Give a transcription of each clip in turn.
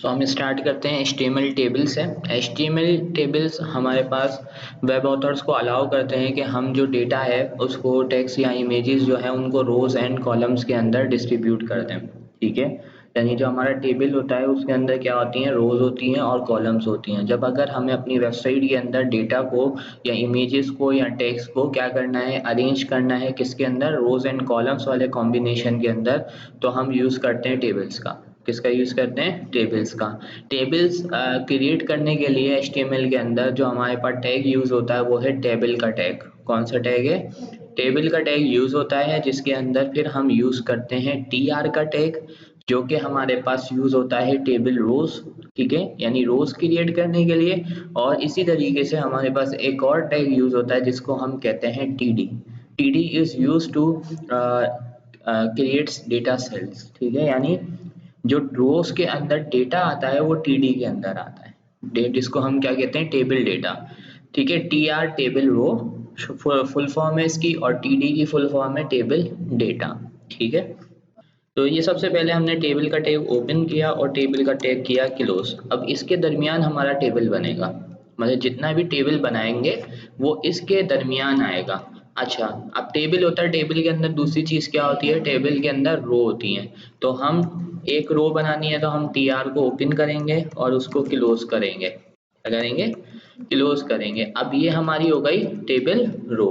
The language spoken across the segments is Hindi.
तो हम स्टार्ट करते हैं HTML टेबल से। HTML टेबल्स हमारे पास वेब ऑथर्स को अलाउ करते हैं कि हम जो डेटा है उसको टेक्स्ट या इमेजेस जो है उनको रोज एंड कॉलम्स के अंदर डिस्ट्रीब्यूट कर दें। ठीक है, यानी जो हमारा टेबल होता है उसके अंदर क्या होती हैं, रोज होती हैं और कॉलम्स होती हैं। जब अगर हमें अपनी वेबसाइट के अंदर डेटा को या इमेजेस को या टेक्स्ट को क्या करना है, अरेंज करना है किसके अंदर, रोज एंड कॉलम्स वाले कॉम्बिनेशन के अंदर, तो हम यूज करते हैं टेबल्स का। किसका यूज करते हैं, टेबल्स का। टेबल्स क्रिएट करने के लिए HTML के अंदर जो हमारे पास टैग यूज होता है वो है टेबल का टैग। कौन सा टैग है, टेबल का टैग यूज होता है, जिसके अंदर फिर हम यूज करते हैं TR का टैग, जो कि हमारे पास यूज होता है टेबल रोज। ठीक है, यानी रोज क्रिएट करने के लिए। और इसी तरीके से हमारे पास एक और टैग यूज होता है जिसको हम कहते हैं TD। TD is use to creates data cells. ठीक है, यानी जो रोज के अंदर डेटा आता है वो TD के अंदर आता है, जिसको हम क्या कहते हैं, टेबल डेटा। ठीक है, TR table row full form है इसकी, और TD की फुल फॉर्म है टेबल डेटा। ठीक है, तो ये सबसे पहले हमने टेबल का टैग ओपन किया और टेबल का टैग किया क्लोज। अब इसके दरमियान हमारा टेबल बनेगा, मतलब जितना भी टेबल बनाएंगे वो इसके दरमियान आएगा। अच्छा, अब टेबल होता है, टेबल के अंदर दूसरी चीज क्या होती है, टेबल के अंदर रो होती है। तो हम एक रो बनानी है तो हम TR को ओपन करेंगे और उसको क्लोज करेंगे। क्या करेंगे, क्लोज करेंगे। अब ये हमारी हो गई टेबल रो।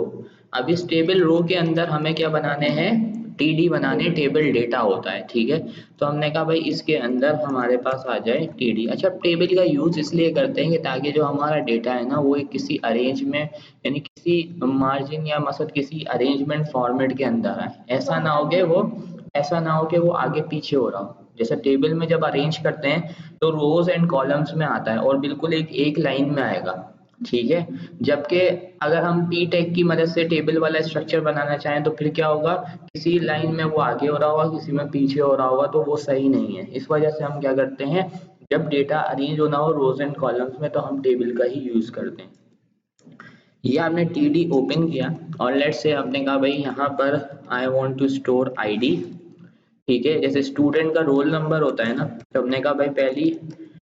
अब इस टेबल रो के अंदर हमें क्या बनाने हैं, TD बनाने, टेबल डेटा होता है। ठीक है, तो हमने कहा भाई इसके अंदर हमारे पास आ जाए TD। अच्छा, टेबल का यूज इसलिए करते हैं कि ताकि जो हमारा डेटा है ना वो एक किसी अरेंज में, यानी किसी मार्जिन या मसद किसी अरेंजमेंट फॉर्मेट के अंदर आए। ऐसा ना हो कि वो आगे पीछे हो रहा हो। जैसे टेबल में जब अरेंज करते हैं तो रोज एंड कॉलम्स में आता है और बिल्कुल एक लाइन में आएगा। ठीक है, जबकि अगर हम P टैग की मदद से टेबल वाला स्ट्रक्चर बनाना चाहें तो फिर क्या होगा, किसी लाइन में वो आगे हो रहा होगा, किसी में पीछे हो रहा होगा, तो वो सही नहीं है। इस वजह से हम क्या करते हैं, जब डेटा अरेंज होना हो रोज एंड कॉलम्स में तो हम टेबल का ही यूज करते हैं। ये आपने TD ओपन किया और लेट्स से आपने कहा भाई यहाँ पर I want to store ID। ठीक है, जैसे स्टूडेंट का रोल नंबर होता है ना, तो हमने कहा भाई पहली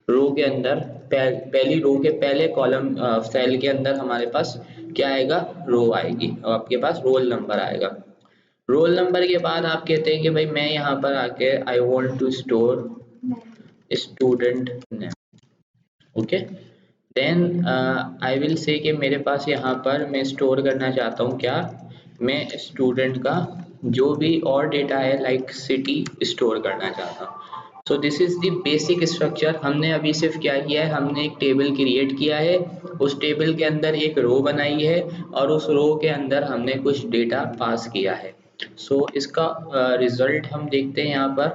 रो के अंदर, पहली रो के पहले कॉलम सेल के अंदर हमारे पास क्या आएगा, रो आएगी और आपके पास रोल नंबर आएगा। रोल नंबर के बाद आप कहते हैं कि भाई मैं यहाँ पर आके I want to store student name. Okay, then I will say कि मेरे पास यहाँ पर मैं स्टोर करना चाहता हूँ क्या, मैं स्टूडेंट का जो भी और डेटा है लाइक सिटी स्टोर करना चाहता हूँ। So this is the basic structure. हमने अभी सिर्फ क्या किया है, हमने एक टेबल क्रिएट किया है, उस टेबल के अंदर एक रो बनाई है और उस रो के अंदर हमने कुछ डेटा पास किया है। सो इसका रिजल्ट हम देखते हैं यहाँ पर।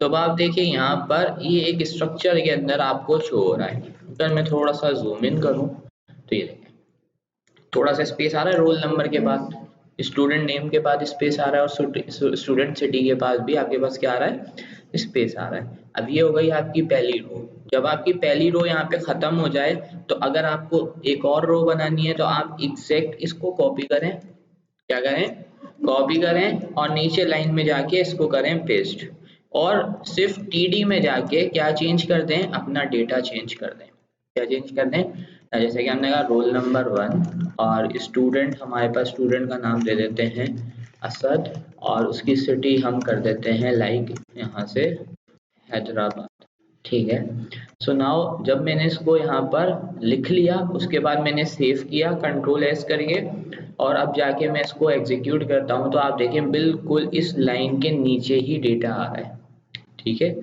तो अब आप देखिए यहाँ पर ये एक स्ट्रक्चर के अंदर आपको शो हो रहा है। अगर मैं थोड़ा सा जूम इन करूँ तो ये देखिए थोड़ा सा स्पेस आ रहा है, रोल नंबर के बाद स्टूडेंट नेम के बाद स्पेस आ रहा है, और स्टूडेंट सिटी के पास भी आपके पास क्या आ रहा है, स्पेस आ रहा है। अब ये हो गई आपकी पहली रो। जब आपकी पहली रो यहाँ पे खत्म हो जाए तो अगर आपको एक और रो बनानी है तो आप एग्जैक्ट इसको कॉपी करें, क्या करें, कॉपी करें और नीचे लाइन में जाके इसको करें पेस्ट, और सिर्फ TD में जाके क्या चेंज कर दें, अपना डेटा चेंज कर दें। क्या चेंज कर दें, जैसे कि हमने कहा रोल नंबर 1 और स्टूडेंट, हमारे पास स्टूडेंट का नाम दे देते हैं असद, और उसकी सिटी हम कर देते हैं लाइक यहाँ से हैदराबाद। ठीक है, सो नाउ जब मैंने इसको यहाँ पर लिख लिया उसके बाद मैंने सेव किया Ctrl+S करके, और अब जाके मैं इसको एग्जीक्यूट करता हूँ तो आप देखिए बिल्कुल इस लाइन के नीचे ही डेटा आ रहा है। ठीक है,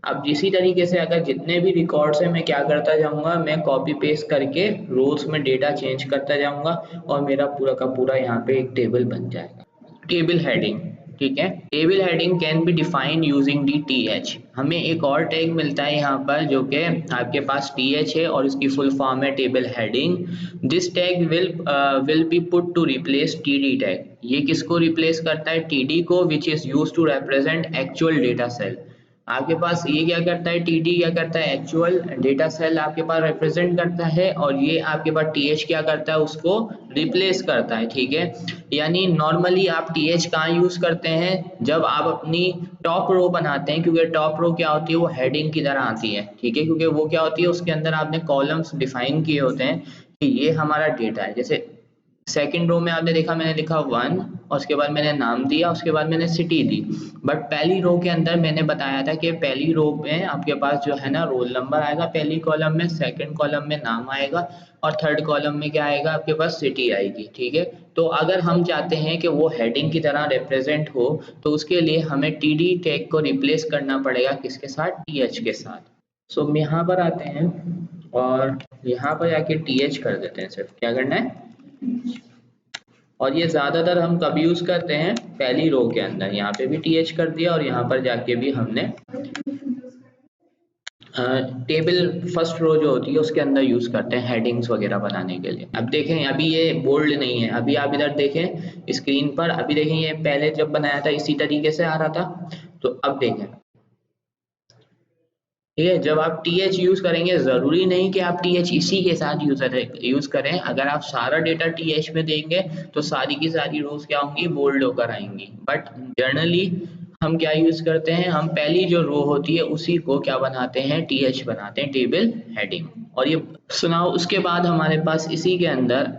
अब इसी तरीके से अगर जितने भी रिकॉर्ड्स हैं मैं क्या करता जाऊंगा, मैं कॉपी पेस्ट करके रोज में डेटा चेंज करता जाऊंगा और मेरा पूरा का पूरा यहाँ पे एक टेबल बन जाएगा। टेबल हेडिंग, ठीक है, table heading can be defined using the TH। हमें एक और टैग मिलता है यहाँ पर जो कि आपके पास TH है और इसकी फुल फॉर्म है table heading. This tag will be put to replace TD tag. ये किसको रिप्लेस करता है, TD को, which is use to represent actual data cell. आपके पास ये क्या करता है, TD क्या करता है, एक्चुअल डेटा सेल आपके पास रिप्रेजेंट करता है, और ये आपके पास TH क्या करता है, उसको रिप्लेस करता है, ठीक है। यानी नॉर्मली आप टीएच कहाँ यूज करते हैं, जब आप अपनी टॉप रो बनाते हैं, क्योंकि टॉप रो क्या होती है, वो हेडिंग की तरह आती है, ठीक है, क्योंकि वो क्या होती है, उसके अंदर आपने कॉलम्स डिफाइन किए होते हैं कि ये हमारा डेटा है। जैसे सेकंड रो में आपने देखा मैंने लिखा 1 और उसके बाद मैंने नाम दिया, उसके बाद मैंने सिटी दी। बट पहली रो के अंदर मैंने बताया था कि पहली रो में आपके पास जो है ना रोल नंबर आएगा पहली कॉलम में, सेकंड कॉलम में नाम आएगा और थर्ड कॉलम में क्या आएगा आपके पास, सिटी आएगी, ठीक है। तो अगर हम चाहते हैं कि वो हेडिंग की तरह रिप्रेजेंट हो तो उसके लिए हमें टीडी टैग को रिप्लेस करना पड़ेगा किसके साथ, टीएच के साथ। सो हम यहाँ पर आते हैं और यहाँ पर जाके टीएच कर देते हैं, सिर्फ क्या करना है, और ये ज्यादातर हम कब यूज करते हैं, पहली रो के अंदर। यहाँ पे भी टीएच कर दिया और यहाँ पर जाके भी हमने टेबल फर्स्ट रो जो होती है उसके अंदर यूज करते हैं हेडिंग्स वगैरह बनाने के लिए। अब देखें अभी ये बोल्ड नहीं है, अभी आप इधर देखें स्क्रीन पर, अभी देखें ये पहले जब बनाया था इसी तरीके से आ रहा था, तो अब देखें, ठीक है। जब आप टीएच यूज करेंगे जरूरी नहीं कि आप टीएच इसी के साथ यूज करें, अगर आप सारा डेटा टीएच में देंगे तो सारी की सारी रोज क्या होंगी, बोल्ड होकर आएंगी। बट जनरली हम क्या यूज करते हैं, हम पहली जो रो होती है उसी को क्या बनाते हैं, टीएच बनाते हैं, टेबल हेडिंग। और ये सुनाओ, उसके बाद हमारे पास इसी के अंदर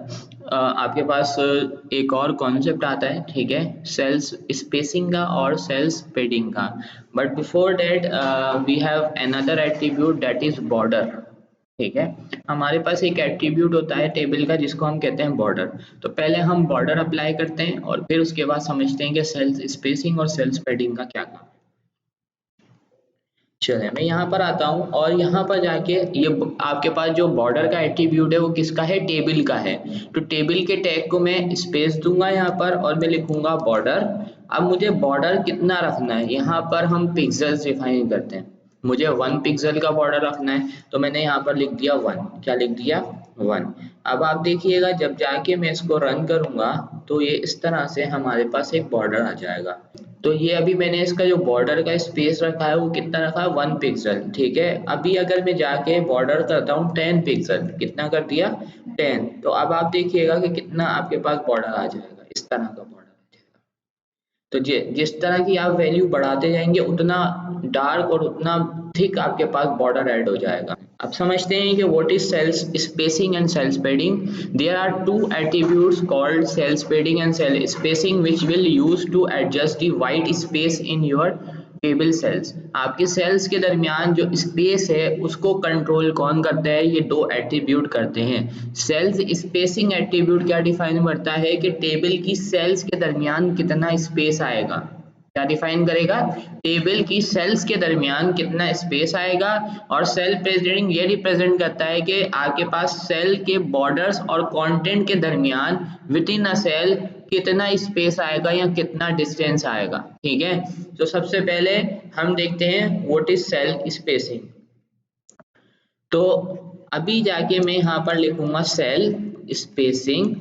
आपके पास एक और कॉन्सेप्ट आता है, ठीक है, सेल्स स्पेसिंग का और सेल्स पेडिंग का। But before that we have another attribute that is border, ठीक है। हमारे पास एक एट्रीब्यूट होता है टेबल का जिसको हम कहते हैं बॉर्डर। तो पहले हम बॉर्डर अप्लाई करते हैं और फिर उसके बाद समझते हैं कि सेल्स स्पेसिंग और सेल्स पेडिंग का क्या काम। चलिए मैं यहाँ पर आता हूँ और यहाँ पर जाके ये आपके पास जो बॉर्डर का एट्रीब्यूट है वो किसका है, टेबल का है। तो टेबल के टैग को मैं स्पेस दूंगा यहाँ पर और मैं लिखूंगा बॉर्डर। अब मुझे बॉर्डर कितना रखना है, यहाँ पर हम पिक्सल्स डिफाइन करते हैं, मुझे 1 पिक्सल का बॉर्डर रखना है, तो मैंने यहाँ पर लिख दिया 1, क्या लिख दिया 1। अब आप देखिएगा जब जाके मैं इसको रन करूंगा तो ये इस तरह से हमारे पास एक बॉर्डर आ जाएगा। तो ये अभी मैंने इसका जो बॉर्डर का स्पेस रखा है वो कितना रखा है, 1 पिक्सल, ठीक है। अभी अगर मैं जाके बॉर्डर करता हूँ 10 पिक्सल, कितना कर दिया 10, तो अब आप देखिएगा कि कितना आपके पास बॉर्डर आ जाएगा, इस तरह का बॉर्डर आ जाएगा। तो जिस तरह की आप वैल्यू बढ़ाते जाएंगे उतना डार्क और उतना थिक आपके पास बॉर्डर ऐड हो जाएगा। अब समझते हैं कि what is cells spacing and cells padding. There are two attributes called cells padding and cell spacing which will use to adjust the white space in your table cells. आपके सेल्स के दरमियान जो स्पेस है उसको कंट्रोल कौन करता है, ये दो एट्रीब्यूट करते हैं। सेल्स स्पेसिंग एट्रीब्यूट क्या डिफाइन करता है कि टेबल की सेल्स के दरमियान कितना स्पेस आएगा, क्या डिफाइन करेगा, टेबल की सेल्स के दरमियान कितना स्पेस आएगा। और सेल पेडिंग ये रिप्रेजेंट करता है कि आपके पास सेल के बॉर्डर्स और कंटेंट के दरमियान विद इन अ सेल कितना स्पेस आएगा या कितना डिस्टेंस आएगा, ठीक है। तो सबसे पहले हम देखते हैं व्हाट इज सेल स्पेसिंग। तो अभी जाके मैं यहाँ पर लिखूंगा सेल स्पेसिंग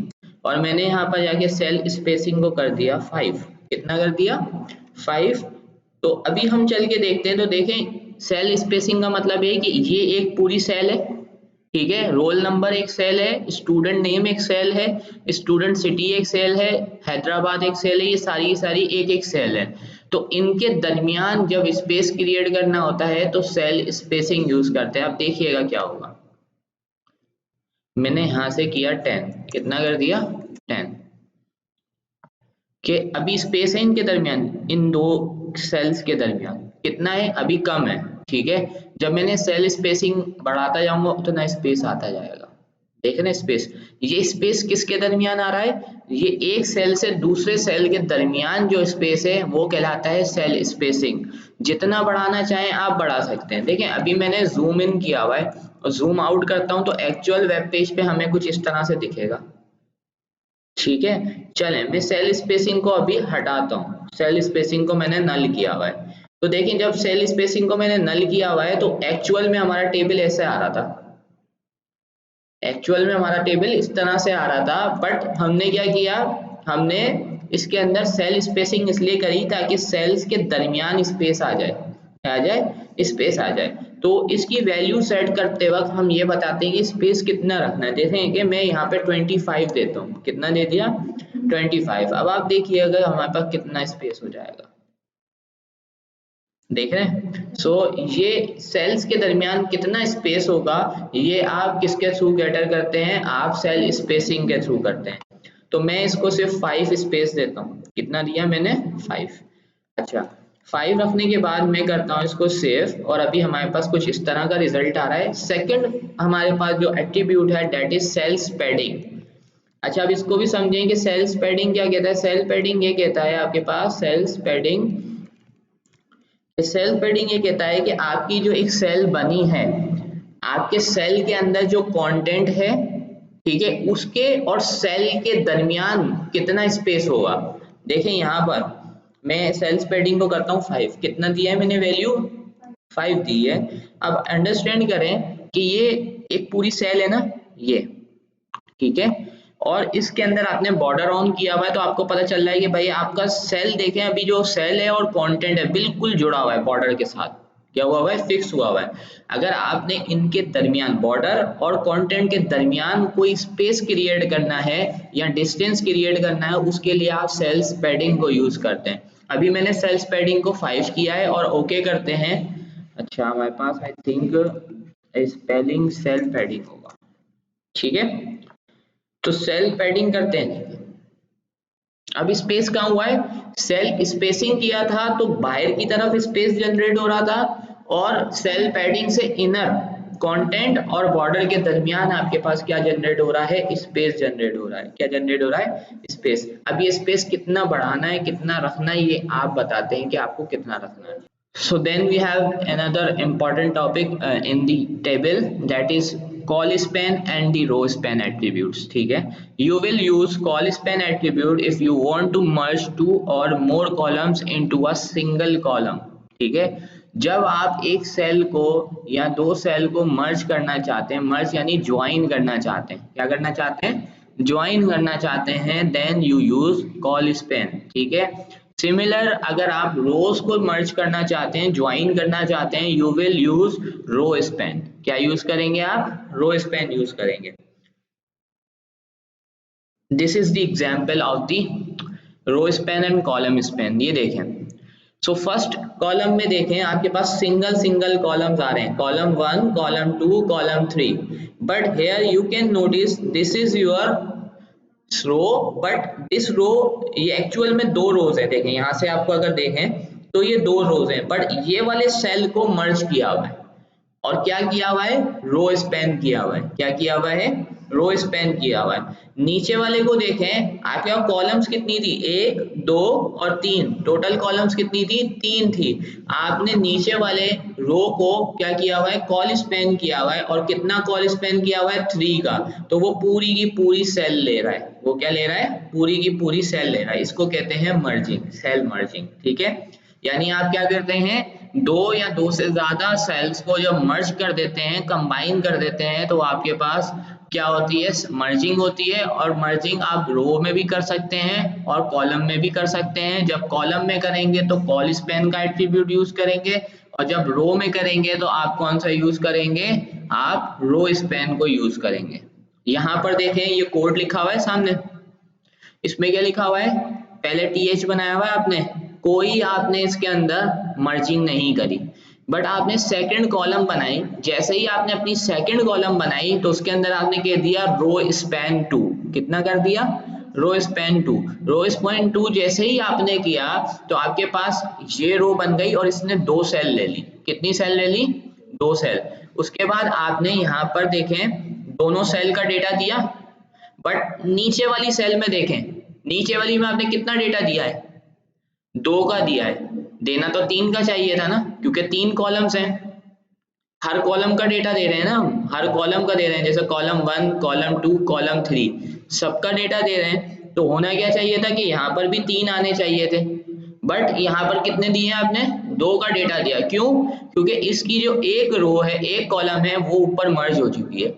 और मैंने यहाँ पर जाके सेल स्पेसिंग को कर दिया 5, कितना कर दिया 5। तो अभी हम चल के देखते हैं, तो देखें सेल स्पेसिंग का मतलब है कि ये एक पूरी सेल है, ठीक है, रोल नंबर एक सेल है, स्टूडेंट नेम एक सेल है, स्टूडेंट सिटी एक सेल है, हैदराबाद एक सेल है, ये सारी सारी एक एक सेल है। तो इनके दरमियान जब स्पेस क्रिएट करना होता है तो सेल स्पेसिंग यूज करते हैं। अब देखिएगा क्या होगा, मैंने यहां से किया 10, कितना कर दिया 10 के अभी स्पेस है इनके दरमियान, इन दो सेल्स के दरमियान कितना है, अभी कम है, ठीक है। जब मैंने सेल स्पेसिंग बढ़ाता जाऊंगा उतना स्पेस आता जाएगा, देख रहे हैं स्पेस, ये स्पेस किसके दरमियान आ रहा है, ये एक सेल से दूसरे सेल के दरमियान जो स्पेस है वो कहलाता है सेल स्पेसिंग। जितना बढ़ाना चाहें आप बढ़ा सकते हैं। देखें अभी मैंने जूम इन किया हुआ है और जूम आउट करता हूं तो एक्चुअल वेब पेज पे हमें कुछ इस तरह से दिखेगा, ठीक है। चलें मैं सेल स्पेसिंग को अभी हटाता हूँ, सेल स्पेसिंग को मैंने नल किया हुआ है। तो देखिए जब सेल स्पेसिंग को मैंने नल किया हुआ है तो एक्चुअल में हमारा टेबल ऐसे आ रहा था, एक्चुअल में हमारा टेबल इस तरह से आ रहा था। बट हमने क्या किया, हमने इसके अंदर सेल स्पेसिंग इसलिए करी ताकि सेल्स के दरमियान स्पेस आ जाए, आ जाए स्पेस आ जाए। तो इसकी वैल्यू सेट करते वक्त हम ये बताते हैं कि स्पेस कितना रखना है। देखें कि मैं यहाँ पे 25 देता हूँ, कितना दे दिया 25। अब आप देखिएगा हमारे पास कितना स्पेस हो जाएगा, देख रहे हैं। सो ये सेल्स के दरमियान कितना स्पेस होगा, ये आप किसके थ्रू कैटर करते हैं, आप सेल स्पेसिंग के थ्रू करते हैं। तो मैं इसको सिर्फ 5 स्पेस देता हूँ, कितना दिया मैंने 5। अच्छा 5 रखने के बाद मैं करता हूँ इसको सेव, और अभी हमारे पास कुछ इस तरह का रिजल्ट आ रहा है। सेकंड हमारे पास जो एट्रीब्यूट है दैट इज सेल्स पैडिंग। अच्छा अब इसको भी समझें कि सेल्स पैडिंग क्या कहता है। सेल पैडिंग ये कहता है आपके पास, सेल्स पैडिंग, सेल पैडिंग ये कहता है कि आपकी जो एक सेल बनी है, आपके सेल के अंदर जो कंटेंट है, ठीक है, उसके और सेल के दरमियान कितना स्पेस होगा। देखें यहाँ पर मैं सेल्स पैडिंग को करता हूँ 5, कितना दिया है मैंने वैल्यू 5 दी है। अब अंडरस्टैंड करें कि ये एक पूरी सेल है ना ये, ठीक है, और इसके अंदर आपने बॉर्डर ऑन किया हुआ है, तो आपको पता चल रहा है कि भाई आपका सेल, देखें अभी जो सेल है और कंटेंट है बिल्कुल जुड़ा हुआ है बॉर्डर के साथ, क्या हुआ है, फिक्स हुआ हुआ है। अगर आपने इनके दरमियान बॉर्डर और कंटेंट के दरमियान कोई स्पेस क्रिएट करना है या डिस्टेंस क्रिएट करना है, उसके लिए आप सेल्स पैडिंग को यूज करते हैं। अभी मैंने सेल्स पैडिंग को 5 किया है और ओके करते हैं। अच्छा हमारे पास I think spelling cell padding होगा, ठीक है, तो सेल पैडिंग करते हैं। अब स्पेस कहाँ हुआ है, सेल स्पेसिंग किया था तो बाहर की तरफ स्पेस जनरेट हो रहा था, और सेल पैडिंग से इनर कंटेंट और बॉर्डर के दरमियान आपके पास क्या जनरेट हो रहा है, स्पेस जनरेट हो रहा है। क्या जनरेट हो रहा है, स्पेस। अब ये स्पेस कितना बढ़ाना है कितना रखना है, ये आप बताते हैं कि आपको कितना रखना है। So then we have another important topic in the table, that is call span and the row span attributes, ठीक है। You will use call span attribute if you want to merge 2 or more columns into a single column, ठीक है। जब आप एक सेल को या दो सेल को मर्ज करना चाहते हैं, मर्ज यानी ज्वाइन करना चाहते हैं, क्या करना चाहते हैं, ज्वाइन करना चाहते हैं, then you use colspan, ठीक है। सिमिलर अगर आप रोज को मर्ज करना चाहते हैं, ज्वाइन करना चाहते हैं, you will use row span. क्या यूज करेंगे आप, रो स्पैन यूज करेंगे। This is the example of the row span and column span. ये देखें, सो फर्स्ट कॉलम में देखें आपके पास सिंगल सिंगल कॉलम्स आ रहे हैं, column 1, column 2, column 3, but here you can notice this is your row, but this row, ये एक्चुअल में 2 रोज है। देखें यहाँ से आपको अगर देखें तो ये 2 रोज हैं, बट ये वाले सेल को मर्ज किया हुआ है और क्या किया हुआ है, रो स्पैन किया हुआ है। क्या किया हुआ है, रो स्पैन किया हुआ है। नीचे वाले को देखें, आपके पास कॉलम्स कितनी थी, 1, 2 और 3, टोटल कॉलम्स कितनी थी, 3 थी। आपने नीचे वाले रो को क्या किया हुआ है, कॉल स्पैन किया हुआ है, और कितना कॉल स्पैन किया हुआ है, 3 का, तो वो पूरी की पूरी सेल ले रहा है। वो क्या ले रहा है, पूरी की पूरी सेल ले रहा है। इसको कहते हैं मर्जिंग, सेल मर्जिंग, ठीक है। यानी आप क्या करते हैं, 2 या 2 से ज्यादा सेल्स को जब मर्ज कर देते हैं, कंबाइन कर देते हैं, तो आपके पास क्या होती है, मर्जिंग होती है। और मर्जिंग आप रो में भी कर सकते हैं और कॉलम में भी कर सकते हैं। जब कॉलम में करेंगे तो कॉल स्पैन का एट्रीब्यूट यूज करेंगे, और जब रो में करेंगे तो आप कौन सा यूज करेंगे, आप रो स्पैन को यूज करेंगे। यहाँ पर देखें ये कोड लिखा हुआ है सामने, इसमें क्या लिखा हुआ है, पहले th बनाया हुआ है आपने, कोई आपने इसके अंदर मर्जिंग नहीं करी, बट आपने सेकंड कॉलम बनाई। जैसे ही आपने अपनी सेकंड कॉलम बनाई तो उसके अंदर आपने कह दिया रो स्पैन 2, कितना कर दिया, रो स्पैन 2। रो स्पैन 2 जैसे ही आपने किया तो आपके पास ये रो बन गई और इसने 2 सेल ले ली। कितनी सेल ले ली, 2 सेल। उसके बाद आपने यहाँ पर देखें दोनों सेल का डेटा दिया, बट नीचे वाली सेल में देखें, नीचे वाली में आपने कितना डेटा दिया है, 2 का दिया है। देना तो 3 का चाहिए था ना, क्योंकि 3 कॉलम्स हैं, हर कॉलम का डेटा दे रहे हैं ना हम, हर कॉलम का दे रहे हैं, जैसे कॉलम 1, कॉलम 2, कॉलम 3, सबका डेटा दे रहे हैं। तो होना क्या चाहिए था कि यहाँ पर भी 3 आने चाहिए थे, बट यहाँ पर कितने दिए आपने, 2 का डेटा दिया। क्यों, क्योंकि इसकी जो एक रो है, एक कॉलम है, वो ऊपर मर्ज हो चुकी है,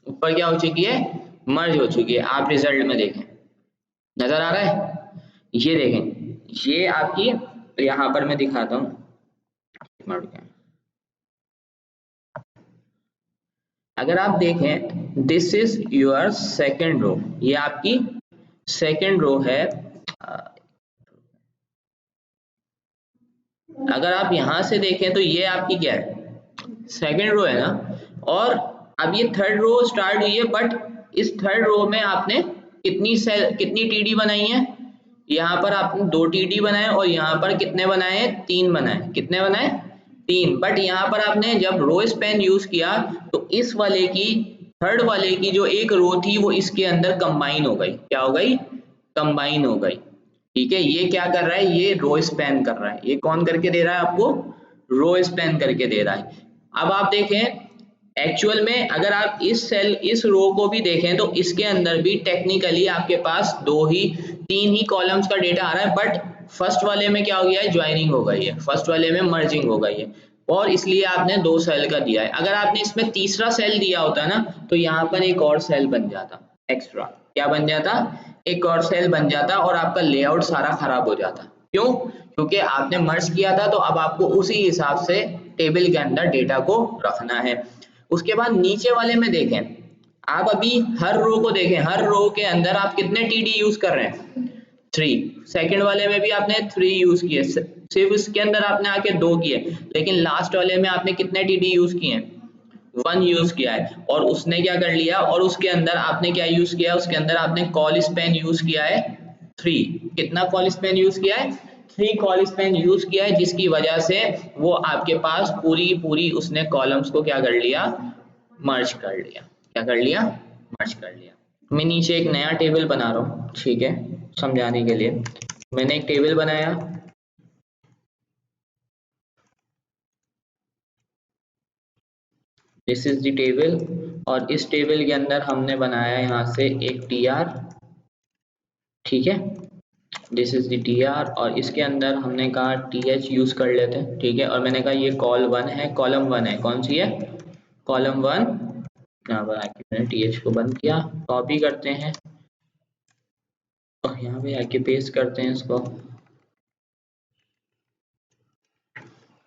ऊपर क्या हो चुकी है, मर्ज हो चुकी है। आप रिजल्ट में देखें, नजर आ रहा है, ये देखें, ये आपकी, यहाँ पर मैं दिखाता हूँ, अगर आप देखें this is your second row, ये आपकी सेकेंड रो है। अगर आप यहां से देखें तो ये आपकी क्या है, सेकेंड रो है ना। और अब ये थर्ड रो स्टार्ट हुई है, बट इस थर्ड रो में आपने कितनी सेल कितनी टीडी बनाई है, यहाँ पर आपने 2 टीडी बनाए और यहाँ पर कितने बनाए हैं, 3 बनाए। कितने बनाए, 3। बट यहाँ पर आपने जब रो स्पैन यूज किया तो इस वाले की थर्ड वाले की जो एक रो थी वो इसके अंदर कंबाइन हो गई। क्या हो गई, कंबाइन हो गई। ठीक है, ये क्या कर रहा है, ये रो स्पैन कर रहा है। ये कौन करके दे रहा है आपको, रो स्पैन करके दे रहा है। अब आप देखें एक्चुअल में अगर आप इस रो को भी देखें तो इसके अंदर भी टेक्निकली आपके पास 3 ही कॉलम्स का डेटा आ रहा है, बट फर्स्ट वाले में क्या हो गया है, ज्वाइनिंग हो गई है, फर्स्ट वाले में मर्जिंग हो गई है, और इसलिए आपने 2 सेल का दिया है। अगर आपने इसमें तीसरा सेल दिया होता ना तो यहाँ पर एक और सेल बन जाता एक्स्ट्रा। क्या बन जाता, एक और सेल बन जाता और आपका लेआउट सारा खराब हो जाता। क्यों, क्योंकि आपने मर्ज किया था तो अब आपको उसी हिसाब से टेबल के अंदर डेटा को रखना है। उसके बाद नीचे वाले में देखें, आप अभी हर रो को देखें, हर रो के अंदर आप कितने टीडी यूज कर रहे हैं, 3। सेकंड वाले में भी आपने 3 यूज किए, सिर्फ इसके अंदर आपने आके 2 किए, लेकिन लास्ट वाले में आपने कितने टीडी यूज किए, 1 यूज किया है। और उसने क्या कर लिया, और उसके अंदर आपने क्या यूज किया, उसके अंदर आपने कॉल स्पैन यूज किया है 3। कितना कॉल स्पैन यूज किया है, 3 कॉल स्पैन यूज किया है, जिसकी वजह से वो आपके पास पूरी उसने कॉलम्स को क्या कर लिया, मर्ज कर लिया। क्या कर लिया, मर्ज कर लिया। मैं नीचे एक नया टेबल बना रहा हूँ, ठीक है, समझाने के लिए। मैंने एक टेबल बनाया, दिस इज द टेबल, और इस टेबल के अंदर हमने बनाया यहाँ से एक टीआर, ठीक है, दिस इज द टीआर, और इसके अंदर हमने कहा टीएच यूज कर लेते हैं, ठीक है। और मैंने कहा ये कॉल 1 है, कॉलम 1 है, कौन सी है, कॉलम 1। यहाँ पर आके मैंने टीएच को बंद किया, कॉपी करते हैं और यहाँ पे आके पेस्ट करते हैं इसको,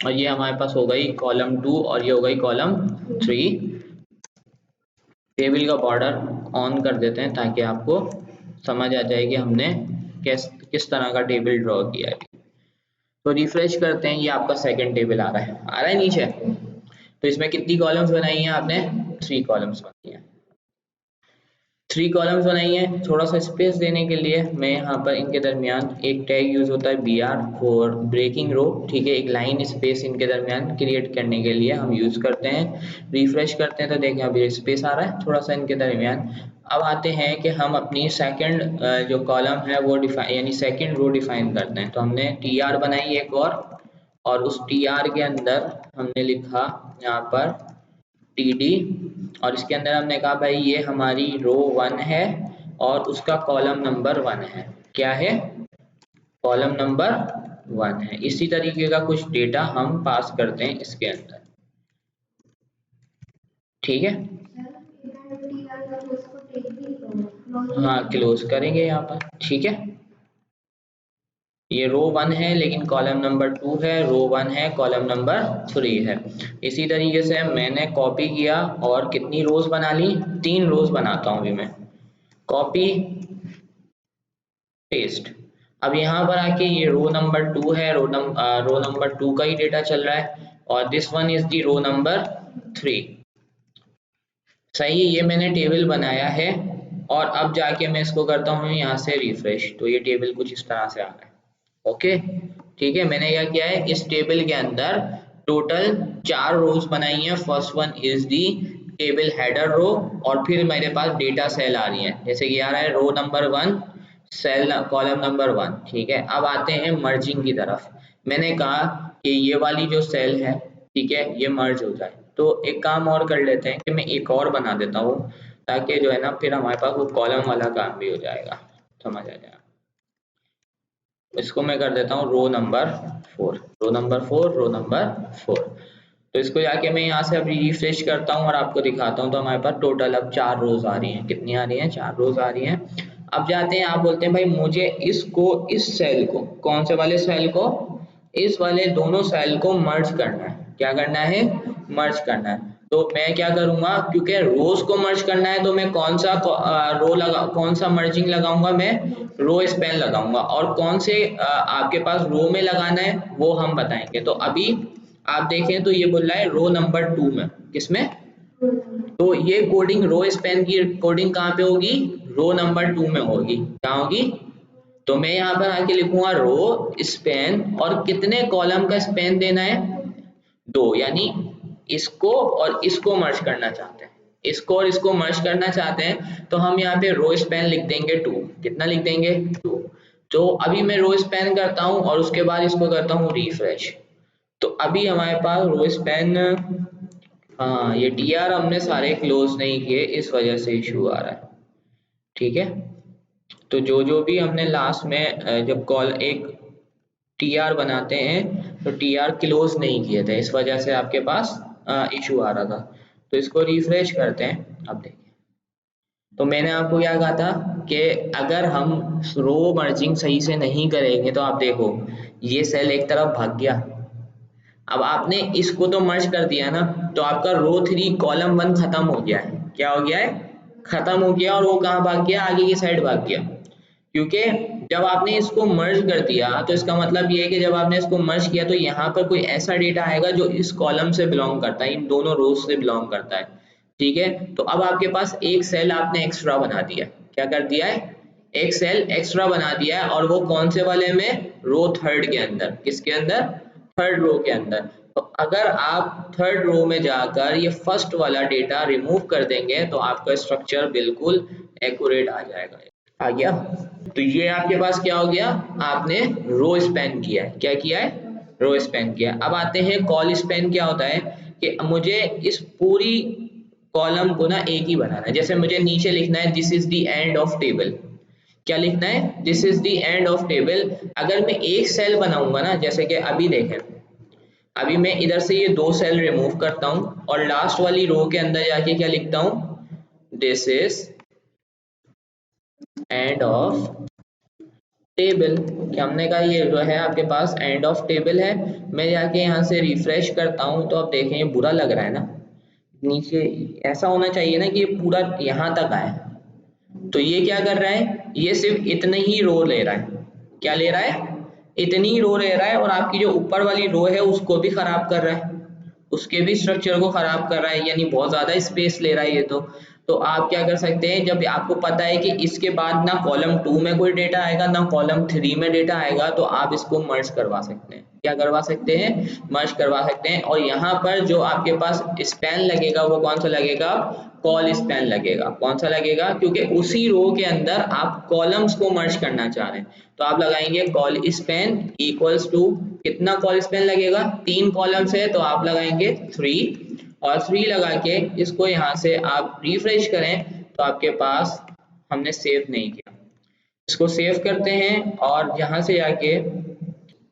और ये हमारे पास हो गई कॉलम 2 और ये हो गई कॉलम 3। टेबल का बॉर्डर ऑन कर देते हैं ताकि आपको समझ आ जाए कि हमने किस तरह का टेबल ड्रॉ किया है। तो रिफ्रेश करते हैं, ये आपका सेकंड टेबल आ रहा है नीचे। तो इसमें कितनी कॉलम्स बनाई हैं आपने, 3 कॉलम्स बनाई हैं, 3 कॉलम्स बनाई हैं। थोड़ा सा स्पेस देने के लिए मैं यहाँ पर इनके दरमियान एक टैग यूज होता है BR फॉर ब्रेकिंग रो, ठीक है, एक लाइन स्पेस इनके दरमियान क्रिएट करने के लिए हम यूज करते हैं। रिफ्रेश करते हैं तो देखें अभी स्पेस आ रहा है थोड़ा सा इनके दरमियान। अब आते हैं कि हम अपनी सेकंड जो कॉलम है वो डिफाइन यानी सेकंड रो डिफाइन करते हैं। तो हमने TR बनाई एक और उस TR के अंदर हमने लिखा यहाँ पर TD, और इसके अंदर हमने कहा भाई ये हमारी रो 1 है और उसका कॉलम नंबर 1 है। क्या है, कॉलम नंबर 1 है। इसी तरीके का कुछ डेटा हम पास करते हैं इसके अंदर, ठीक है। हाँ क्लोज करेंगे यहाँ पर, ठीक है। ये रो 1 है लेकिन कॉलम नंबर 2 है, रो 1 है कॉलम नंबर 3 है। इसी तरीके से मैंने कॉपी किया और कितनी रोज बना ली, 3 रोज बनाता हूँ अभी मैं, कॉपी पेस्ट। अब यहाँ पर आके ये रो नंबर 2 है, रो नंबर 2 का ही डेटा चल रहा है, और this one is the row number 3। सही है, ये मैंने टेबल बनाया है और अब जाके मैं इसको करता हूँ यहाँ से रिफ्रेश, तो ये टेबल कुछ इस तरह से आ रहा है। ओके ठीक है, मैंने क्या किया है, इस टेबल के अंदर टोटल 4 रोज बनाई हैं। First one is the table header row, और फिर मेरे पास डेटा सेल आ रही है, जैसे कि आ रहा है row number 1 cell column number 1, ठीक है। अब आते हैं मर्जिंग की तरफ। मैंने कहा कि ये वाली जो सेल है, ठीक है, ये मर्ज हो जाए। तो एक काम और कर लेते हैं कि मैं एक और बना देता हूँ ताकि जो है ना फिर हमारे पास वो कॉलम वाला काम भी हो जाएगा, समझ आ जाएगा। इसको मैं कर देता हूँ row number 4, row number 4, row number 4। तो इसको जाके मैं यहाँ से अभी रिफ्रेश करता हूँ और आपको दिखाता हूँ। तो हमारे पास टोटल अब 4 रोज आ रही हैं। कितनी आ रही हैं, 4 रोज आ रही हैं। अब जाते हैं, आप बोलते हैं भाई मुझे इसको, इस सेल को, कौन से वाले सेल को, इस वाले दोनों सेल को मर्ज करना है। क्या करना है, मर्ज करना है। तो मैं क्या करूंगा, क्योंकि रोज को मर्ज करना है तो मैं कौन सा कौन सा मर्जिंग लगाऊंगा, मैं रो स्पैन लगाऊंगा। और कौन से आपके पास रो में लगाना है वो हम बताएंगे। तो अभी आप देखें तो ये बोल रहा है रो नंबर 2 में, किसमें, तो ये कोडिंग रो स्पैन की कोडिंग कहाँ पे होगी, रो नंबर 2 में होगी। कहाँ होगी, तो मैं यहाँ पर आके लिखूंगा रो स्पैन, और कितने कॉलम का स्पैन देना है, 2, यानी इसको और इसको मर्ज करना चाहते हैं, इसको और इसको मर्ज करना चाहते हैं, तो हम यहाँ पे रो स्पैन लिख देंगे 2। कितना लिख देंगे, 2। तो अभी मैं रो स्पैन करता हूँ और उसके बाद इसको करता हूँ रिफ्रेश, तो अभी हमारे पास रो स्पैन, हाँ ये टीआर हमने सारे क्लोज नहीं किए, इस वजह से इशू आ रहा है। ठीक है, तो जो जो भी हमने लास्ट में जब कॉल एक टीआर बनाते हैं तो टीआर क्लोज नहीं किए थे, इस वजह से आपके पास इशू आ रहा था। तो इसको रिफ्रेश करते हैं, अब देखिए। तो मैंने आपको क्या कहा था कि अगर हम रो मर्जिंग सही से नहीं करेंगे तो आप देखो ये सेल एक तरफ भाग गया। अब आपने इसको तो मर्ज कर दिया ना, तो आपका रो 3 कॉलम 1 खत्म हो गया है। क्या हो गया है, खत्म हो गया। और वो कहाँ भाग गया, आगे की साइड भाग गया। क्योंकि जब आपने इसको मर्ज कर दिया तो इसका मतलब ये है कि जब आपने इसको मर्ज किया तो यहाँ पर कोई ऐसा डेटा आएगा जो इस कॉलम से बिलोंग करता है, इन दोनों रोज से बिलोंग करता है। ठीक है, तो अब आपके पास एक सेल आपने एक्स्ट्रा बना दिया। क्या कर दिया है, एक सेल एक्स्ट्रा बना दिया है, और वो कौन से वाले में, रो 3 के अंदर। किसके अंदर, 3rd रो के अंदर। तो अगर आप 3rd रो में जाकर ये फर्स्ट वाला डेटा रिमूव कर देंगे तो आपका स्ट्रक्चर बिल्कुल एक्यूरेट आ जाएगा। आ गया, तो ये आपके पास क्या हो गया, आपने रो स्पैन किया है। क्या किया है, रो स्पैन किया। अब आते हैं कॉल स्पैन। क्या होता है कि मुझे इस पूरी कॉलम को ना एक ही बनाना है। जैसे मुझे नीचे लिखना है this is the end of table. क्या लिखना है, this is the end of table. अगर मैं एक सेल बनाऊंगा ना, जैसे कि अभी देखें, अभी मैं इधर से ये 2 सेल रिमूव करता हूँ और लास्ट वाली रो के अंदर जाके क्या लिखता हूँ, this is end of table. क्या हमने कहा, ये जो है आपके पास एंड ऑफ टेबल है। मैं जाके यहाँ से रिफ्रेश करता हूँ तो आप देखें ये बुरा लग रहा है ना, नीचे ऐसा होना चाहिए ना कि ये पूरा यहाँ तक आए। तो ये क्या कर रहा है, ये सिर्फ इतनी ही रो ले रहा है। क्या ले रहा है, इतनी ही रो ले रहा है, और आपकी जो ऊपर वाली रो है उसको भी खराब कर रहा है, उसके भी स्ट्रक्चर को खराब कर रहा है, यानी बहुत ज्यादा स्पेस ले रहा है ये तो आप क्या कर सकते हैं, जब आपको पता है कि इसके बाद ना कॉलम 2 में कोई डेटा आएगा ना कॉलम 3 में डेटा आएगा, तो आप इसको मर्ज करवा सकते हैं। क्या करवा सकते हैं, मर्ज करवा सकते हैं। और यहाँ पर जो आपके पास स्पैन लगेगा वो कौन सा लगेगा, कॉल स्पैन लगेगा। कौन सा लगेगा, क्योंकि उसी रो के अंदर आप कॉलम्स को मर्ज करना चाह रहे हैं। तो आप लगाएंगे कॉल स्पैन इक्वल्स टू, कितना कॉल स्पैन लगेगा, 3 कॉलम्स है तो आप लगाएंगे 3, और 3 लगा के इसको यहाँ से आप रिफ्रेश करें तो आपके पास, हमने सेव नहीं किया, इसको सेव करते हैं और यहाँ से जाके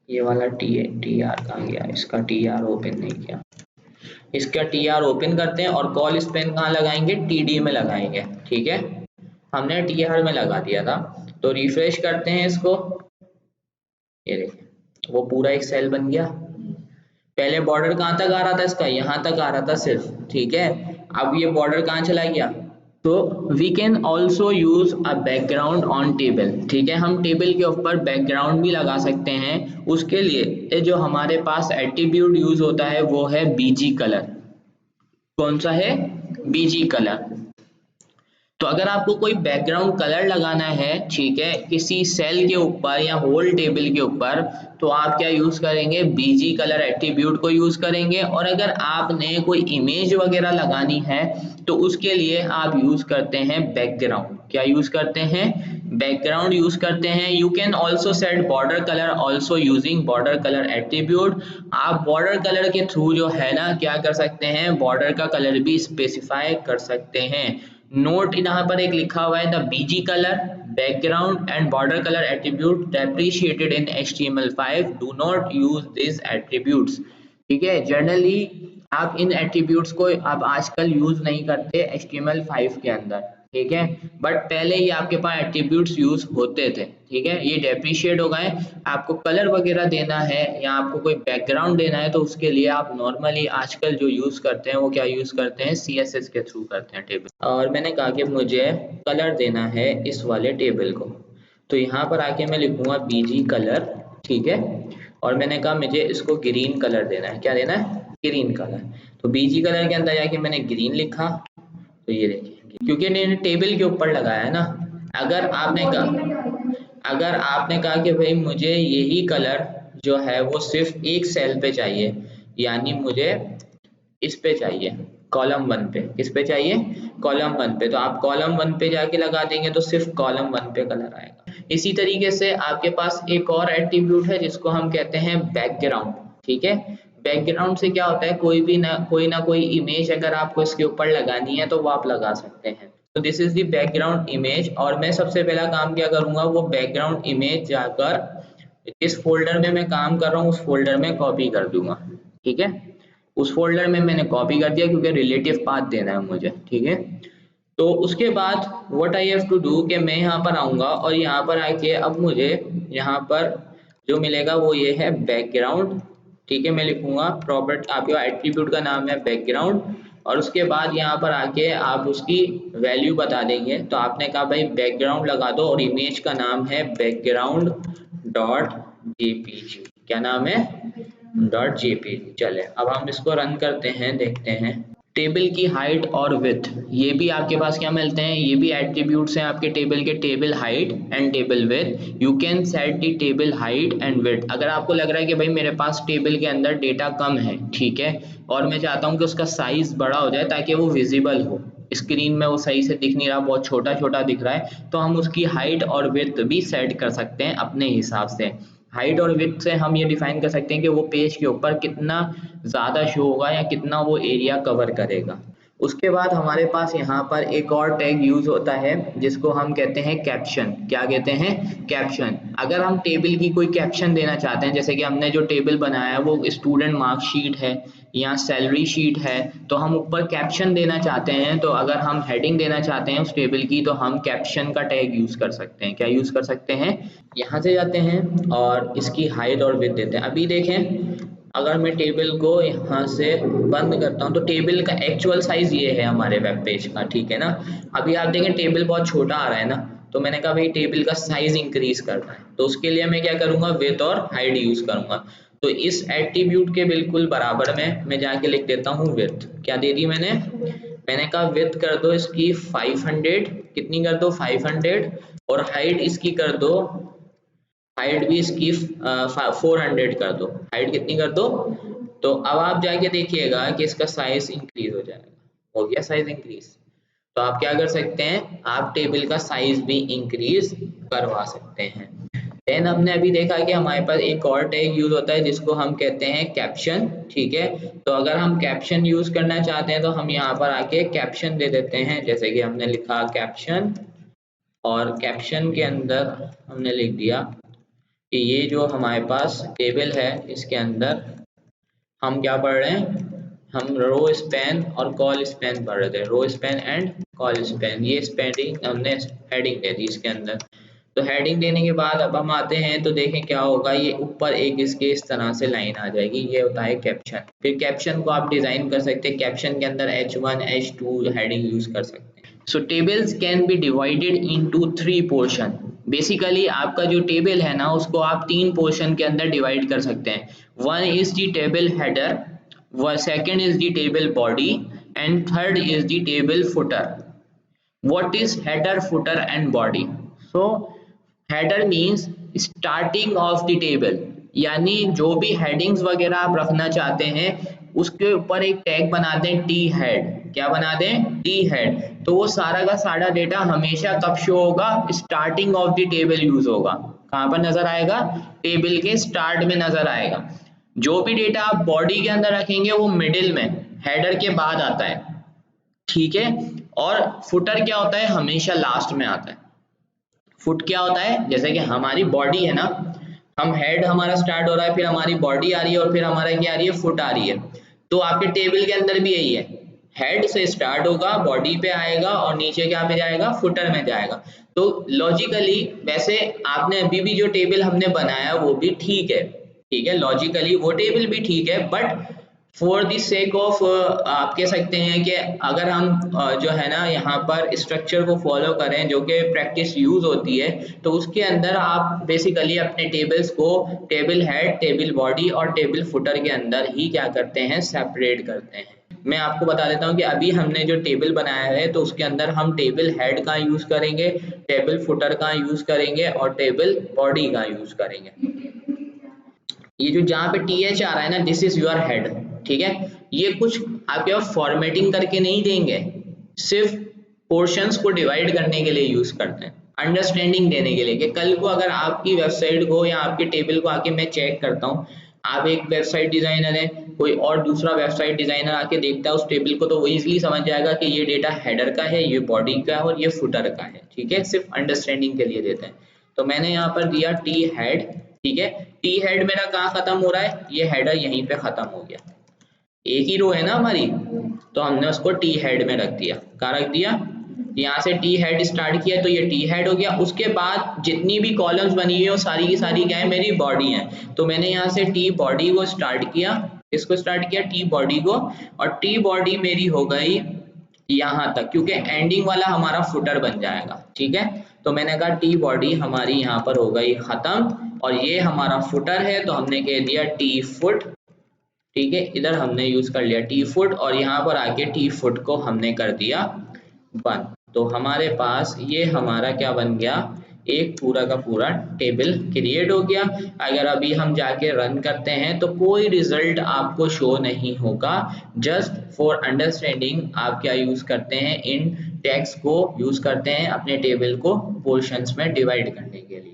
ये वाला टी आर कहाँ गया, इसका टी आर ओपन नहीं किया, इसका टी आर ओपन करते हैं और कॉल स्पैन कहाँ लगाएंगे, टी में लगाएंगे। ठीक है, हमने टी आर में लगा दिया था। तो रिफ्रेश करते हैं इसको, ये देखिए वो पूरा एक सेल बन गया। पहले बॉर्डर कहाँ तक आ रहा था इसका, यहाँ तक आ रहा था सिर्फ। ठीक है, अब ये बॉर्डर कहाँ चला गया। तो we can also use a background on table. ठीक है, हम टेबल के ऊपर बैकग्राउंड भी लगा सकते हैं। उसके लिए जो हमारे पास एट्रीब्यूट यूज होता है वो है बीजी कलर। कौन सा है, बीजी कलर। तो अगर आपको कोई बैकग्राउंड कलर लगाना है, ठीक है, किसी सेल के ऊपर या होल टेबल के ऊपर, तो आप क्या यूज करेंगे, बीजी कलर एट्रीब्यूट को यूज करेंगे। और अगर आपने कोई इमेज वगैरह लगानी है तो उसके लिए आप यूज करते हैं बैकग्राउंड। क्या यूज करते हैं, बैकग्राउंड यूज करते हैं। You can also set border colour also using border colour attribute. आप बॉर्डर कलर के थ्रू जो है ना क्या कर सकते हैं, बॉर्डर का कलर भी स्पेसिफाई कर सकते हैं। नोट यहाँ पर एक लिखा हुआ है, the BG colour background and border colour attribute depreciated in HTML5 do not use this attributes. ठीक है, जनरली आप इन एट्रीब्यूट्स को आप आजकल यूज नहीं करते HTML5 के अंदर। ठीक है, बट पहले ही आपके पास एट्रीब्यूट्स यूज होते थे। ठीक है, ये डेप्रीशिएट हो गए। आपको कलर वगैरह देना है या आपको कोई बैकग्राउंड देना है तो उसके लिए आप नॉर्मली आजकल जो यूज करते हैं वो क्या यूज करते हैं, CSS के थ्रू करते हैं टेबल। और मैंने कहा कि मुझे कलर देना है इस वाले टेबल को, तो यहाँ पर आके मैं लिखूंगा BG कलर, ठीक है। और मैंने कहा मुझे इसको ग्रीन कलर देना है, क्या देना है, ग्रीन कलर। तो BG कलर के अंदर जाके मैंने ग्रीन लिखा, तो ये देखिए क्योंकि मैंने टेबल के ऊपर लगाया है ना। अगर आपने कहा कि भाई मुझे यही कलर जो है वो सिर्फ एक सेल पे चाहिए, यानी मुझे इस पे चाहिए, कॉलम 1 पे, किस पे चाहिए, कॉलम 1 पे, तो आप कॉलम 1 पे जाके लगा देंगे तो सिर्फ कॉलम 1 पे कलर आएगा। इसी तरीके से आपके पास एक और एट्रीब्यूट है जिसको हम कहते हैं बैकग्राउंड, ठीक है। बैकग्राउंड से क्या होता है, कोई ना कोई इमेज अगर आपको इसके ऊपर लगानी है तो वो आप लगा सकते हैं। तो this is the background image, और मैं सबसे पहला काम क्या करूंगा, वो बैकग्राउंड इमेज जाकर जिस फोल्डर में मैं काम कर रहा हूँ उस फोल्डर में कॉपी कर दूंगा, ठीक है। उस फोल्डर में मैंने कॉपी कर दिया क्योंकि रिलेटिव पाथ देना है मुझे, ठीक है। तो उसके बाद what I have to do कि मैं यहाँ पर आऊंगा और यहाँ पर आके अब मुझे यहाँ पर जो मिलेगा वो ये है बैकग्राउंड, ठीक है। मैं लिखूंगा प्रॉपर्टी, आपके एट्रीब्यूट का नाम है बैकग्राउंड, और उसके बाद यहाँ पर आके आप उसकी वैल्यू बता देंगे। तो आपने कहा भाई बैकग्राउंड लगा दो और इमेज का नाम है बैकग्राउंड डॉट जेपीजी, क्या नाम है, डॉट जेपीजी। चले अब हम इसको रन करते हैं, देखते हैं। टेबल की हाइट और विड्थ, ये भी आपके पास क्या मिलते हैं, ये भी एट्रीब्यूट्स हैं आपके टेबल के, table height and table width. You can set the table height and width. अगर आपको लग रहा है कि भाई मेरे पास टेबल के अंदर डेटा कम है, ठीक है, और मैं चाहता हूँ कि उसका साइज बड़ा हो जाए ताकि वो विजिबल हो, स्क्रीन में वो सही से दिख नहीं रहा, बहुत छोटा छोटा दिख रहा है, तो हम उसकी हाइट और विड्थ भी सेट कर सकते हैं अपने हिसाब से। हाइट और विड्थ से हम ये डिफाइन कर सकते हैं कि वो पेज के ऊपर कितना ज़्यादा शो होगा या कितना वो एरिया कवर करेगा। उसके बाद हमारे पास यहाँ पर एक और टैग यूज होता है जिसको हम कहते हैं कैप्शन। क्या कहते हैं, कैप्शन। अगर हम टेबल की कोई कैप्शन देना चाहते हैं, जैसे कि हमने जो टेबल बनाया है वो स्टूडेंट मार्कशीट है या सैलरी शीट है, तो हम ऊपर कैप्शन देना चाहते हैं, तो अगर हम हेडिंग देना चाहते हैं उस टेबल की तो हम कैप्शन का टैग यूज कर सकते हैं। क्या यूज कर सकते हैं, यहाँ से जाते हैं और इसकी हाइट और विड्थ देते हैं। अभी देखें अगर मैं टेबल को यहाँ से बंद करता हूँ तो टेबल का एक्चुअल साइज ये है हमारे वेब पेज का, ठीक है ना। अभी आप देखें टेबल बहुत छोटा आ रहा है ना, तो मैंने कहा भाई टेबल का साइज इंक्रीज करना है, तो उसके लिए मैं क्या करूंगा, विड्थ और हाइट यूज करूंगा। तो इस एट्रीब्यूट के बिल्कुल बराबर में मैं जाके लिख देता हूँ विड्थ। क्या दे दी मैंने कहा विड्थ कर दो इसकी 500, कितनी कर दो 500, और हाइट इसकी कर दो, हाइट भी इसकी 400 कर दो, हाइट कितनी कर दो। तो अब आप जाके देखिएगा कि इसका साइज इंक्रीज हो जाएगा, हो गया साइज इंक्रीज। तो आप क्या कर सकते हैं, आप टेबल का साइज भी इंक्रीज करवा सकते हैं। देन हमने अभी देखा कि हमारे पास एक और टैग यूज होता है जिसको हम कहते हैं कैप्शन, ठीक है। तो अगर हम कैप्शन यूज करना चाहते हैं तो हम यहाँ पर आके कैप्शन दे देते हैं, जैसे कि हमने लिखा कैप्शन, और कैप्शन के अंदर हमने लिख दिया कि ये जो हमारे पास टेबल है इसके अंदर हम क्या पढ़ रहे हैं, हम रो स्पैन और कॉल स्पैन पढ़ रहे थे, row span and col span. ये स्पैनिंग हमने हेडिंग दे दी इसके अंदर। तो हेडिंग देने के बाद अब हम आते हैं तो देखें क्या होगा, ये ऊपर एक इसके इस तरह से लाइन आ जाएगी, ये होता है कैप्शन। फिर कैप्शन को आप डिजाइन कर सकते हैं, कैप्शन के अंदर H1 H2 हेडिंग यूज कर सकते हैं। So tables can be divided into 3 portion. Basically आपका जो टेबल है ना उसको आप 3 पोर्शन के अंदर डिवाइड कर सकते हैं। One is the table header, second is the table body, and third is the table footer. What is header, footer and body? So header means starting of the table, यानी जो भी हेडिंग्स वगैरह आप रखना चाहते हैं उसके ऊपर एक टैग बना दें टी हेड। क्या बना दें, टी हेड। तो वो सारा का सारा डेटा हमेशा कब शो होगा, starting of the table use होगा। कहाँ पर नजर आएगा, टेबल के स्टार्ट में नजर आएगा। जो भी डेटा आप बॉडी के अंदर रखेंगे वो मिडिल में हेडर के बाद आता है, ठीक है। और फुटर क्या होता है, हमेशा लास्ट में आता है। फुट क्या होता है, जैसे कि हमारी बॉडी है ना, हम हेड हमारा स्टार्ट हो रहा है, फिर हमारी बॉडी आ रही है और फिर हमारा क्या आ रही है, फुट आ रही है। तो आपके टेबल के अंदर भी यही है, हेड से स्टार्ट होगा, बॉडी पे आएगा और नीचे क्या पे जाएगा, फुटर में जाएगा। तो लॉजिकली वैसे आपने अभी भी जो टेबल हमने बनाया वो भी ठीक है, ठीक है, लॉजिकली वो टेबल भी ठीक है, but for the sake of आप कह सकते हैं कि अगर हम जो है ना यहाँ पर स्ट्रक्चर को फॉलो करें जो कि प्रैक्टिस यूज होती है, तो उसके अंदर आप बेसिकली अपने टेबल्स को टेबल हेड, टेबल बॉडी और टेबल फुटर के अंदर ही क्या करते हैं, सेपरेट करते हैं। मैं आपको बता देता हूँ कि अभी हमने जो टेबल बनाया है तो उसके अंदर हम टेबल हेड का यूज करेंगे, टेबल फुटर का यूज करेंगे और टेबल बॉडी का यूज करेंगे। ये जो जहाँ पे टी एच आ रहा है ना, दिस इज योर हेड, ठीक है, ये कुछ आपके पास फॉर्मेटिंग करके नहीं देंगे, सिर्फ पोर्शंस को डिवाइड करने के लिए यूज करते हैं, अंडरस्टैंडिंग देने के लिए कि कल को अगर आपकी वेबसाइट को या आपके टेबल को आके मैं चेक करता हूँ, आप एक वेबसाइट डिजाइनर है, कोई और दूसरा वेबसाइट डिजाइनर आके देखता है उस टेबल को, तो वो इजीली समझ जाएगा कि ये डेटा हेडर का है, ये बॉडी का है और ये फुटर का है, ठीक है, सिर्फ अंडरस्टैंडिंग के लिए देते हैं। तो मैंने यहाँ पर दिया टी हेड, ठीक है, टी हेड मेरा कहाँ खत्म हो रहा है, ये हेडर यहीं पे खत्म हो गया, एक ही रो है ना हमारी, तो हमने उसको टी हेड में रख दिया, कहाँ रख दिया, यहाँ से टी हेड स्टार्ट किया तो ये टी हेड हो गया। उसके बाद जितनी भी कॉलम्स बनी हुई है वो सारी की सारी क्या है, मेरी बॉडी है, तो मैंने यहाँ से टी बॉडी को स्टार्ट किया, इसको स्टार्ट किया टी बॉडी को, और टी बॉडी मेरी हो गई यहाँ तक, क्योंकि एंडिंग वाला हमारा फुटर बन जाएगा, ठीक है। तो मैंने कहा टी बॉडी हमारी यहाँ पर हो गई खत्म और ये हमारा फुटर है, तो हमने कह दिया टी फुट, ठीक है, इधर हमने यूज कर लिया टी फुट और यहाँ पर आके टी फुट को हमने कर दिया बंद। तो हमारे पास ये हमारा क्या बन गया, एक पूरा का पूरा टेबल क्रिएट हो गया। अगर अभी हम जाके रन करते हैं तो कोई रिजल्ट आपको शो नहीं होगा, जस्ट फॉर अंडरस्टैंडिंग आप क्या यूज करते हैं, इन टैग्स को यूज करते हैं अपने टेबल को पोर्शंस में डिवाइड करने के लिए।